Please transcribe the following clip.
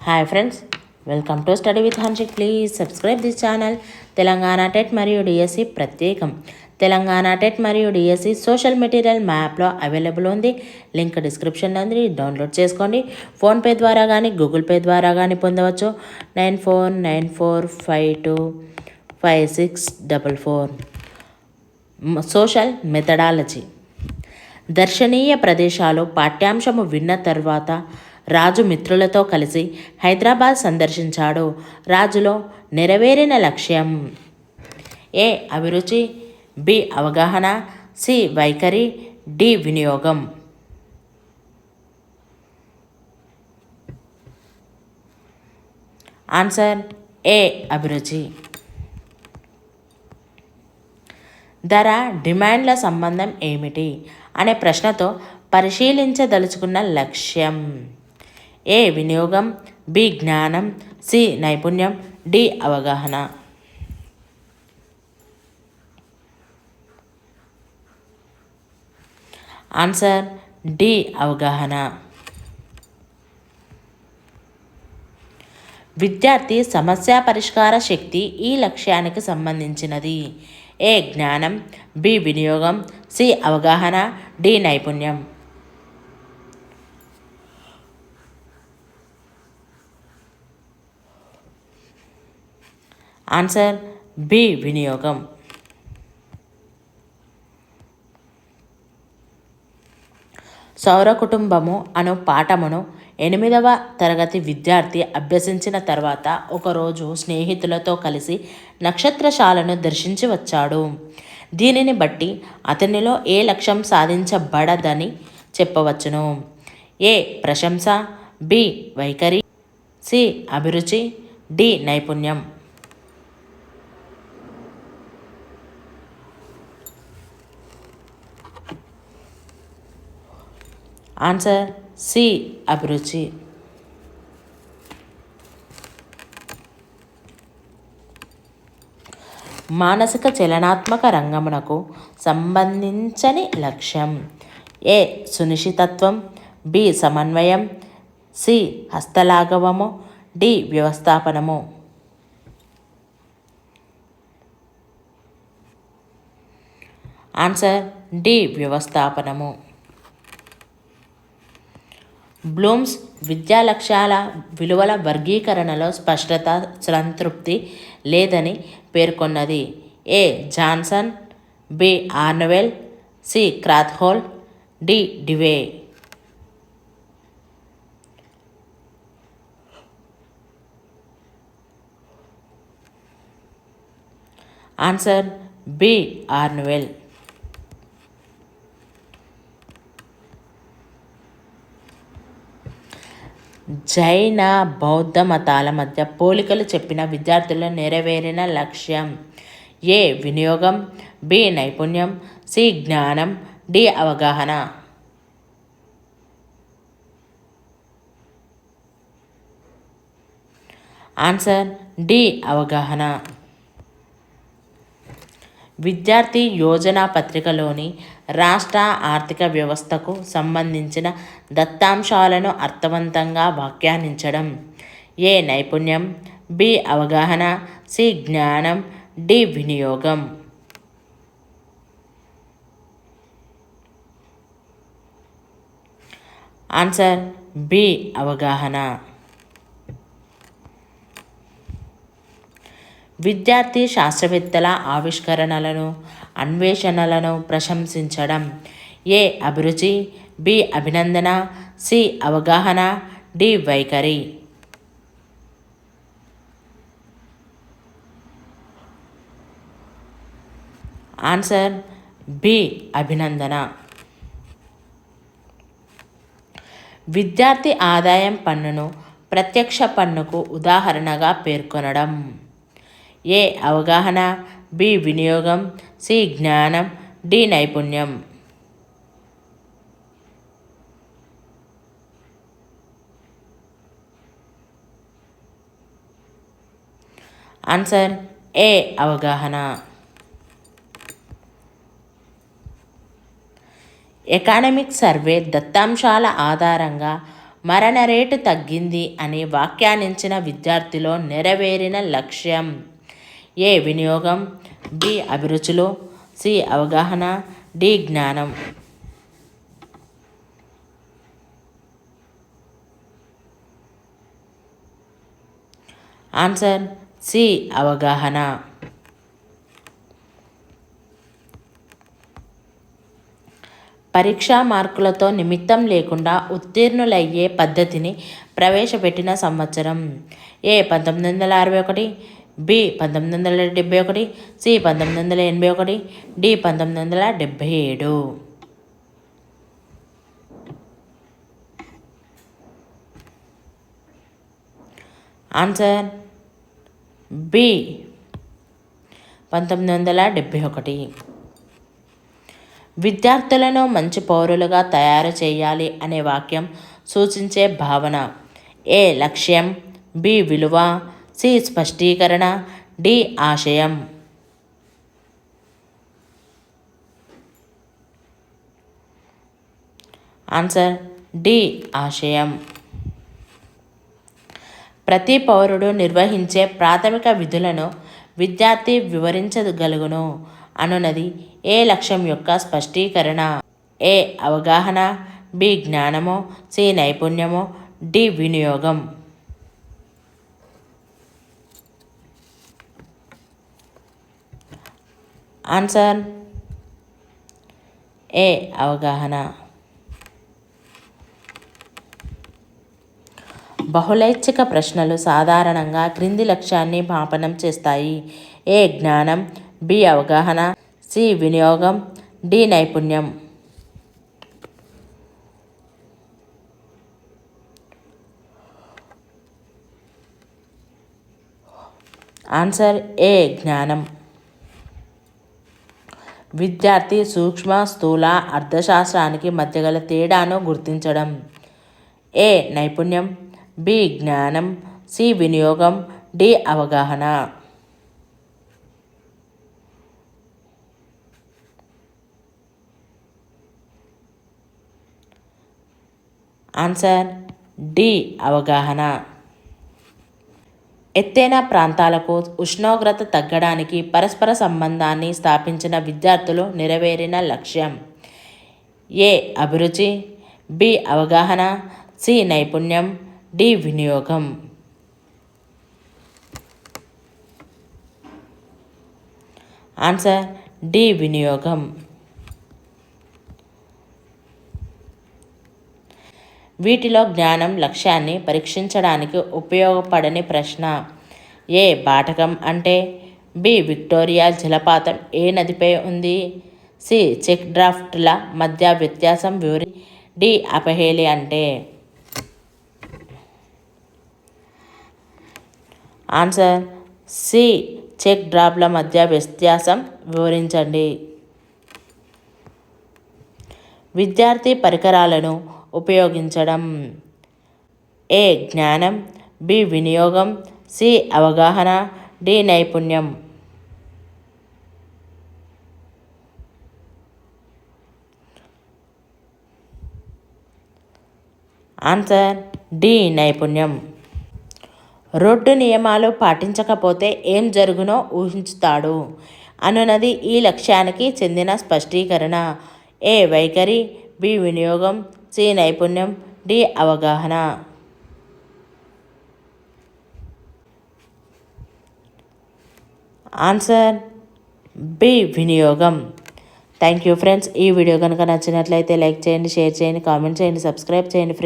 Hi friends, welcome to study with Hanshik. Please subscribe this channel. Telangana TET మరియు DSC ప్రత్యేకం. Telangana TET మరియు DSC social material మ్యాప్లో available ఉంది. Link డిస్క్రిప్షన్లో ఉంది, డౌన్లోడ్ చేసుకోండి. ఫోన్పే ద్వారా కానీ గూగుల్ పే ద్వారా కానీ పొందవచ్చు. 9494525644. Social methodology. దర్శనీయ ప్రదేశాలు పాఠ్యాంశము విన్న తర్వాత రాజు మిత్రులతో కలిసి హైదరాబాద్ సందర్శించాడు. రాజులో నెరవేరిన లక్ష్యం: ఏ అభిరుచి, బి అవగాహన, సి వైఖరి, డి వినియోగం. ఆన్సర్ ఏ అభిరుచి. ధర, డిమాండ్ల సంబంధం ఏమిటి అనే ప్రశ్నతో పరిశీలించదలుచుకున్న లక్ష్యం: ఏ వినియోగం, బి జ్ఞానం, సి నైపుణ్యం, డి అవగాహన. ఆన్సర్ డి అవగాహన. విద్యార్థి సమస్య పరిష్కార శక్తి ఈ లక్ష్యానికి సంబంధించినది: ఏ జ్ఞానం, బి వినియోగం, సి అవగాహన, డి నైపుణ్యం. ఆన్సర్ బి వినియోగం. సౌర కుటుంబము అను పాఠమును 8వ తరగతి విద్యార్థి అభ్యసించిన తర్వాత ఒకరోజు స్నేహితులతో కలిసి నక్షత్రశాలను దర్శించి వచ్చాడు. దీనిని బట్టి అతనిలో ఏ లక్ష్యం సాధించబడదని చెప్పవచ్చును: ఏ ప్రశంస, బి వైఖరి, సి అభిరుచి, డి నైపుణ్యం. ఆన్సర్ సి అభిరుచి. మానసిక చలనాత్మక రంగమునకు సంబంధించని లక్ష్యం: ఏ సునిశ్చితత్వం, బి సమన్వయం, సి హస్తలాఘవము, డి వ్యవస్థాపనము. ఆన్సర్ డి వ్యవస్థాపనము. బ్లూమ్స్ విద్యా లక్ష్యాల విలువల వర్గీకరణలో స్పష్టత, సంతృప్తి లేదని పేర్కొన్నది: A Johnson, B Arnavel, C Krathwohl, D Dewey. Answer B Arnavel. జైన బౌద్ధ మతాల మధ్య పోలికలు చెప్పిన విద్యార్థుల నెరవేరిన లక్ష్యం: ఏ వినియోగం, బి నైపుణ్యం, సి జ్ఞానం, డి అవగాహన. ఆన్సర్ డి అవగాహన. విద్యార్థి యోజన పత్రికలోని రాష్ట్ర ఆర్థిక వ్యవస్థకు సంబంధించిన దత్తాంశాలను అర్థవంతంగా వ్యాఖ్యానించడం: ఏ నైపుణ్యం, బి అవగాహన, సి జ్ఞానం, డి వినియోగం. ఆన్సర్ బి అవగాహన. విద్యార్థి శాస్త్రవేత్తల ఆవిష్కరణలను, అన్వేషణలను ప్రశంసించడం: ఏ అభిరుచి, బి అభినందన, సి అవగాహన, డి వైఖరి. ఆన్సర్ బి అభినందన. విద్యార్థి ఆదాయం పన్నును ప్రత్యక్ష పన్నుకు ఉదాహరణగా పేర్కొనడం: ఏ అవగాహన, బి వినియోగం, సి జ్ఞానం, డి నైపుణ్యం. ఆన్సర్ ఏ అవగాహన. ఎకానమిక్ సర్వే దత్తాంశాల ఆధారంగా మరణ రేటు తగ్గింది అని వ్యాఖ్యానించిన విద్యార్థిలో నెరవేరిన లక్ష్యం. ఏ వినియోగం, బి అభిరుచులు, సి అవగాహన, డి జ్ఞానం. ఆన్సర్ సి అవగాహన. పరీక్షా మార్కులతో నిమిత్తం లేకుండా ఉత్తీర్ణులయ్యే పద్ధతిని ప్రవేశపెట్టిన సంవత్సరం. A 1961, B 1971, C 1981, D 1977. Answer B 1971. విద్యార్థులను మంచి పౌరులుగా తయారు చేయాలి అనే వాక్యం సూచించే భావన. ఏ లక్ష్యం, బి విలువ, సి స్పష్టీకరణ, డి ఆశయం. ఆన్సర్ డి ఆశయం. ప్రతి పౌరుడు నిర్వహించే ప్రాథమిక విధులను విద్యార్థి వివరించగలుగును అనున్నది ఏ లక్ష్యం యొక్క స్పష్టీకరణ. ఏ అవగాహన, బి జ్ఞానము, సి నైపుణ్యము, డి వినియోగం. ఆన్సర్ ఏ అవగాహన. బహుళైచ్ఛిక ప్రశ్నలు సాధారణంగా క్రింది లక్ష్యాన్ని మాపనం చేస్తాయి. ఏ జ్ఞానం, బి అవగాహన, సి వినియోగం, డి నైపుణ్యం. ఆన్సర్ ఏ జ్ఞానం. విద్యార్థి సూక్ష్మ, స్థూల అర్థశాస్త్రానికి మధ్య గల తేడాను గుర్తించడం. ఏ నైపుణ్యం, బి జ్ఞానం, సి వినియోగం, డి అవగాహన. ఆన్సర్ డి అవగాహన. ఎత్తైన ప్రాంతాలకు ఉష్ణోగ్రత తగ్గడానికి పరస్పర సంబంధాన్ని స్థాపించిన విద్యార్థులు నెరవేరిన లక్ష్యం. ఏ అభిరుచి, బి అవగాహన, సి నైపుణ్యం, డి వినియోగం. ఆన్సర్ డి వినియోగం. వీటిలో జ్ఞానం లక్ష్యాన్ని పరీక్షించడానికి ఉపయోగపడని ప్రశ్న. ఏ బాటకం అంటే, బి విక్టోరియా జలపాతం ఏ నదిపై ఉంది, సి చెక్ డ్రాఫ్ట్ల మధ్య వ్యత్యాసం వివరి, డి అపహేలి అంటే. ఆన్సర్ సి చెక్ డ్రాఫ్ట్ల మధ్య వ్యత్యాసం వివరించండి. విద్యార్థి పరికరాలను ఉపయోగించడం. ఏ జ్ఞానం, బి వినియోగం, సి అవగాహన, డి నైపుణ్యం. ఆన్సర్ డి నైపుణ్యం. రోడ్డు నియమాలు పాటించకపోతే ఏం జరుగునో ఊహించుతాడు అనున్నది ఈ లక్ష్యానికి చెందిన స్పష్టీకరణ. ఏ వైఖరి, బి వినియోగం, సి నైపుణ్యం, డి అవగాహన. ఆన్సర్ బి వినియోగం. Thank you friends. ఈ వీడియో కనుక నచ్చినట్లయితే లైక్ చేయండి, షేర్ చేయండి, కామెంట్ చేయండి, సబ్స్క్రైబ్ చేయండి ఫ్రెండ్స్.